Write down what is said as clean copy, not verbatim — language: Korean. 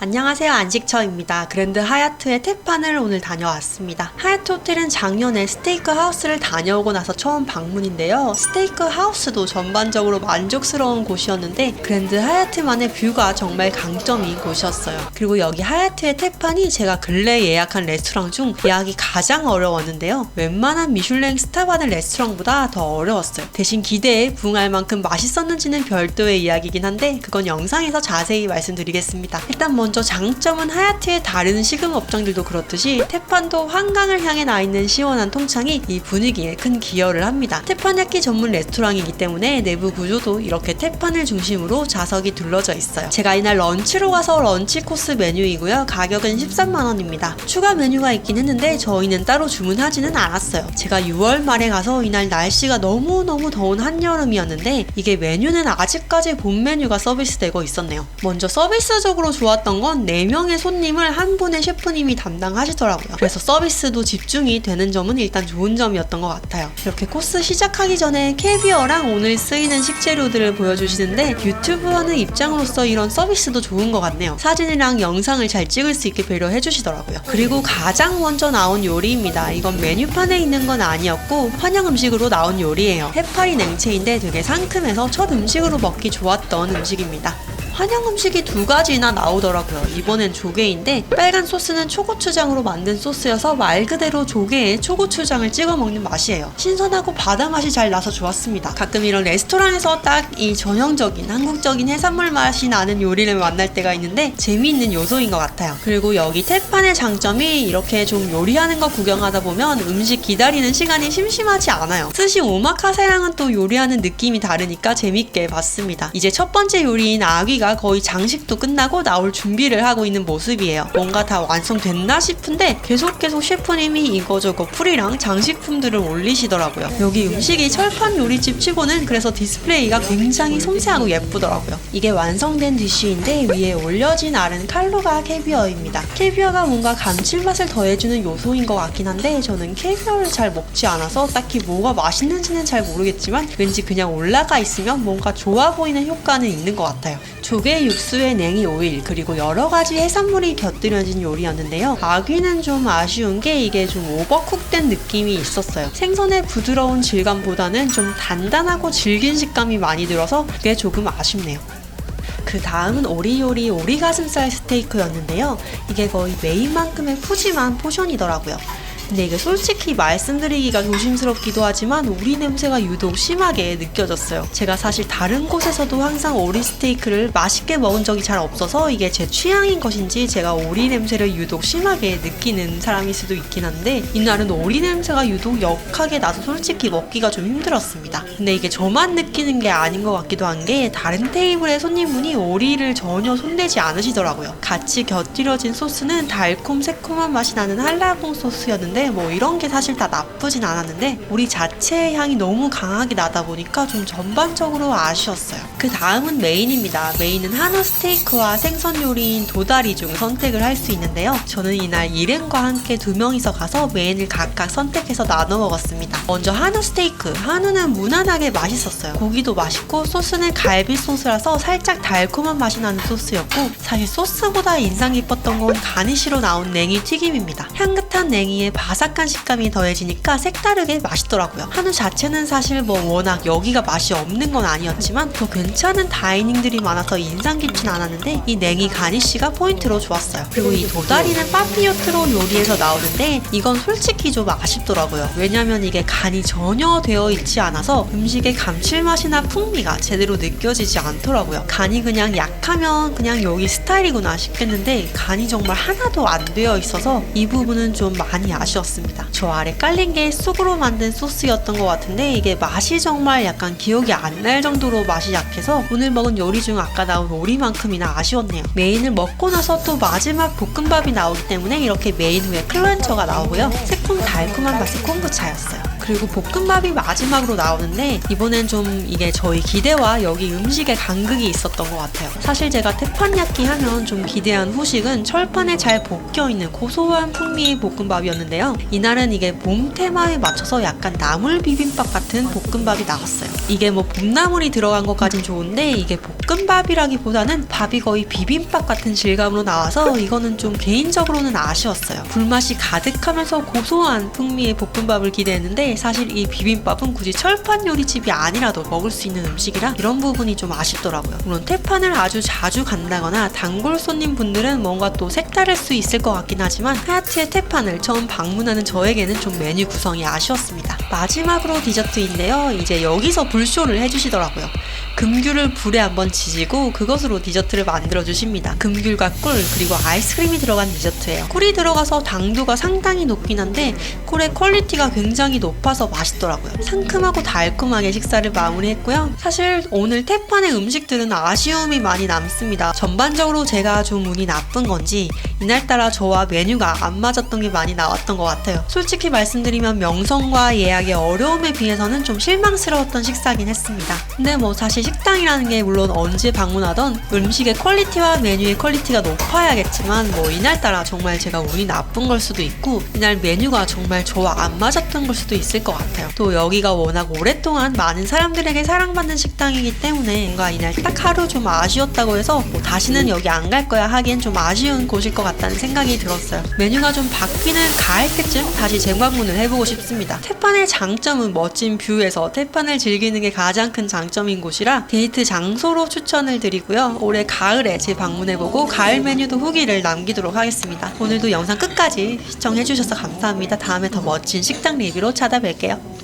안녕하세요, 안식처입니다. 그랜드 하얏트의 태판을 오늘 다녀왔습니다. 하얏트 호텔은 작년에 스테이크 하우스를 다녀오고 나서 처음 방문인데요. 스테이크 하우스도 전반적으로 만족스러운 곳이었는데 그랜드 하얏트만의 뷰가 정말 강점인 곳이었어요. 그리고 여기 하얏트의 태판이 제가 근래에 예약한 레스토랑 중 예약이 가장 어려웠는데요. 웬만한 미슐랭 스타 받은 레스토랑보다 더 어려웠어요. 대신 기대에 부응할 만큼 맛있었는지는 별도의 이야기긴 한데 그건 영상에서 자세히 말씀드리겠습니다. 일단 먼저 장점은 하얏트의 다른 식음 업장들도 그렇듯이 태판도 한강을 향해 나 있는 시원한 통창이 이 분위기에 큰 기여를 합니다. 태판야끼 전문 레스토랑이기 때문에 내부 구조도 이렇게 태판을 중심으로 좌석이 둘러져 있어요. 제가 이날 런치로 가서 런치 코스 메뉴이고요. 가격은 13만원입니다. 추가 메뉴가 있긴 했는데 저희는 따로 주문하지는 않았어요. 제가 6월 말에 가서 이날 날씨가 너무너무 더운 한여름이었는데 이게 메뉴는 아직까지 본 메뉴가 서비스되고 있었네요. 먼저 서비스적으로 좋았던 건 4명의 손님을 한 분의 셰프님이 담당하시더라고요. 그래서 서비스도 집중이 되는 점은 일단 좋은 점이었던 것 같아요. 이렇게 코스 시작하기 전에 캐비어랑 오늘 쓰이는 식재료들을 보여주시는데 유튜브 하는 입장으로서 이런 서비스도 좋은 것 같네요. 사진이랑 영상을 잘 찍을 수 있게 배려해 주시더라고요. 그리고 가장 먼저 나온 요리입니다. 이건 메뉴판에 있는 건 아니었고 환영 음식으로 나온 요리예요. 해파리 냉채인데 되게 상큼해서 첫 음식으로 먹기 좋았던 음식입니다. 환영 음식이 2가지나 나오더라고요. 이번엔 조개인데 빨간 소스는 초고추장으로 만든 소스여서 말 그대로 조개에 초고추장을 찍어 먹는 맛이에요. 신선하고 바다 맛이 잘 나서 좋았습니다. 가끔 이런 레스토랑에서 딱 이 전형적인 한국적인 해산물 맛이 나는 요리를 만날 때가 있는데 재미있는 요소인 것 같아요. 그리고 여기 태판의 장점이 이렇게 좀 요리하는 거 구경하다 보면 음식 기다리는 시간이 심심하지 않아요. 스시 오마카세랑은 또 요리하는 느낌이 다르니까 재밌게 봤습니다. 이제 첫 번째 요리인 아귀가 거의 장식도 끝나고 나올 준비를 하고 있는 모습이에요. 뭔가 다 완성됐나 싶은데 계속 셰프님이 이거저거 풀이랑 장식품들을 올리시더라고요. 여기 음식이 철판 요리집 치고는 그래서 디스플레이가 굉장히 섬세하고 예쁘더라고요. 이게 완성된 디쉬인데 위에 올려진 알은 칼로가 캐비어입니다. 캐비어가 뭔가 감칠맛을 더해주는 요소인 것 같긴 한데 저는 캐비어를 잘 먹지 않아서 딱히 뭐가 맛있는지는 잘 모르겠지만 왠지 그냥 올라가 있으면 뭔가 좋아 보이는 효과는 있는 것 같아요. 조개 육수에 냉이 오일 그리고 여러가지 해산물이 곁들여진 요리였는데요. 아귀는 좀 아쉬운 게 이게 좀 오버쿡된 느낌이 있었어요. 생선의 부드러운 질감보다는 좀 단단하고 질긴 식감이 많이 들어서 그게 조금 아쉽네요. 그 다음은 오리요리 오리가슴살 스테이크였는데요. 이게 거의 메인만큼의 푸짐한 포션이더라고요. 근데 이게 솔직히 말씀드리기가 조심스럽기도 하지만 오리 냄새가 유독 심하게 느껴졌어요. 제가 사실 다른 곳에서도 항상 오리 스테이크를 맛있게 먹은 적이 잘 없어서 이게 제 취향인 것인지 제가 오리 냄새를 유독 심하게 느끼는 사람일 수도 있긴 한데 이날은 오리 냄새가 유독 역하게 나서 솔직히 먹기가 좀 힘들었습니다. 근데 이게 저만 느끼는 게 아닌 것 같기도 한 게 다른 테이블의 손님분이 오리를 전혀 손대지 않으시더라고요. 같이 곁들여진 소스는 달콤 새콤한 맛이 나는 한라봉 소스였는데 뭐 이런 게 사실 다 나쁘진 않았는데 오리 자체의 향이 너무 강하게 나다 보니까 좀 전반적으로 아쉬웠어요. 그 다음은 메인입니다. 메인은 한우 스테이크와 생선 요리인 도다리 중 선택을 할 수 있는데요. 저는 이날 일행과 함께 2명이서 가서 메인을 각각 선택해서 나눠 먹었습니다. 먼저 한우 스테이크. 한우는 무난하게 맛있었어요. 고기도 맛있고 소스는 갈비 소스라서 살짝 달콤한 맛이 나는 소스였고 사실 소스보다 인상 깊었던 건 가니쉬로 나온 냉이 튀김입니다. 향긋한 냉이에 바삭한 식감이 더해지니까 색다르게 맛있더라고요. 한우 자체는 사실 뭐 워낙 여기가 맛이 없는 건 아니었지만 더 괜찮은 다이닝들이 많아서 인상 깊진 않았는데 이 냉이 가니쉬가 포인트로 좋았어요. 그리고 이 도다리는 파피요트로 요리해서 나오는데 이건 솔직히 좀 아쉽더라고요. 왜냐면 이게 간이 전혀 되어 있지 않아서 음식의 감칠맛이나 풍미가 제대로 느껴지지 않더라고요. 간이 그냥 약하면 그냥 여기 스타일이구나 싶겠는데 간이 정말 하나도 안 되어 있어서 이 부분은 좀 많이 아쉬웠습니다. 저 아래 깔린 게 쑥으로 만든 소스였던 것 같은데 이게 맛이 정말 약간 기억이 안 날 정도로 맛이 약해서 오늘 먹은 요리 중 아까 나온 오리만큼이나 아쉬웠네요. 메인을 먹고 나서 또 마지막 볶음밥이 나오기 때문에 이렇게 메인 후에 클런처가 나오고요. 새콤 달콤한 맛의 콤부차였어요. 그리고 볶음밥이 마지막으로 나오는데 이번엔 좀 이게 저희 기대와 여기 음식의 간극이 있었던 것 같아요. 사실 제가 테판야끼 하면 좀 기대한 후식은 철판에 잘 볶여있는 고소한 풍미의 볶음밥이었는데요. 이날은 이게 봄 테마에 맞춰서 약간 나물 비빔밥 같은 볶음밥이 나왔어요. 이게 뭐 봄나물이 들어간 것까진 좋은데 이게 볶음밥이라기보다는 밥이 거의 비빔밥 같은 질감으로 나와서 이거는 좀 개인적으로는 아쉬웠어요. 불맛이 가득하면서 고소한 풍미의 볶음밥을 기대했는데 사실 이 비빔밥은 굳이 철판 요리집이 아니라도 먹을 수 있는 음식이라 이런 부분이 좀 아쉽더라고요. 물론 태판을 아주 자주 간다거나 단골 손님 분들은 뭔가 또 색다를 수 있을 것 같긴 하지만 하얏트의 태판을 처음 방문하는 저에게는 좀 메뉴 구성이 아쉬웠습니다. 마지막으로 디저트인데요. 이제 여기서 불쇼를 해주시더라고요. 금귤을 불에 한번 지지고 그것으로 디저트를 만들어 주십니다. 금귤과 꿀 그리고 아이스크림이 들어간 디저트예요. 꿀이 들어가서 당도가 상당히 높긴 한데 꿀의 퀄리티가 굉장히 높아서 맛있더라고요. 상큼하고 달콤하게 식사를 마무리했고요. 사실 오늘 태판의 음식들은 아쉬움이 많이 남습니다. 전반적으로 제가 좀 운이 나쁜 건지 이날따라 저와 메뉴가 안 맞았던 게 많이 나왔던 것 같아요. 솔직히 말씀드리면 명성과 예약의 어려움에 비해서는 좀 실망스러웠던 식사긴 했습니다. 근데 뭐 사실 식당이라는 게 물론 언제 방문하던 음식의 퀄리티와 메뉴의 퀄리티가 높아야겠지만 뭐 이날따라 정말 제가 운이 나쁜 걸 수도 있고 이날 메뉴가 정말 저와 안 맞았던 걸 수도 있을 것 같아요. 또 여기가 워낙 오랫동안 많은 사람들에게 사랑받는 식당이기 때문에 뭔가 이날 딱 하루 좀 아쉬웠다고 해서 뭐 다시는 여기 안 갈 거야 하기엔 좀 아쉬운 곳일 것 같다는 생각이 들었어요. 메뉴가 좀 바뀌는 가을 때쯤 다시 재방문을 해보고 싶습니다. 태판의 장점은 멋진 뷰에서 태판을 즐기는 게 가장 큰 장점인 곳이라 데이트 장소로 추천을 드리고요. 올해 가을에 재방문해보고 가을 메뉴도 후기를 남기도록 하겠습니다. 오늘도 영상 끝까지 시청해주셔서 감사합니다. 다음에 더 멋진 식당 리뷰로 찾아뵐게요.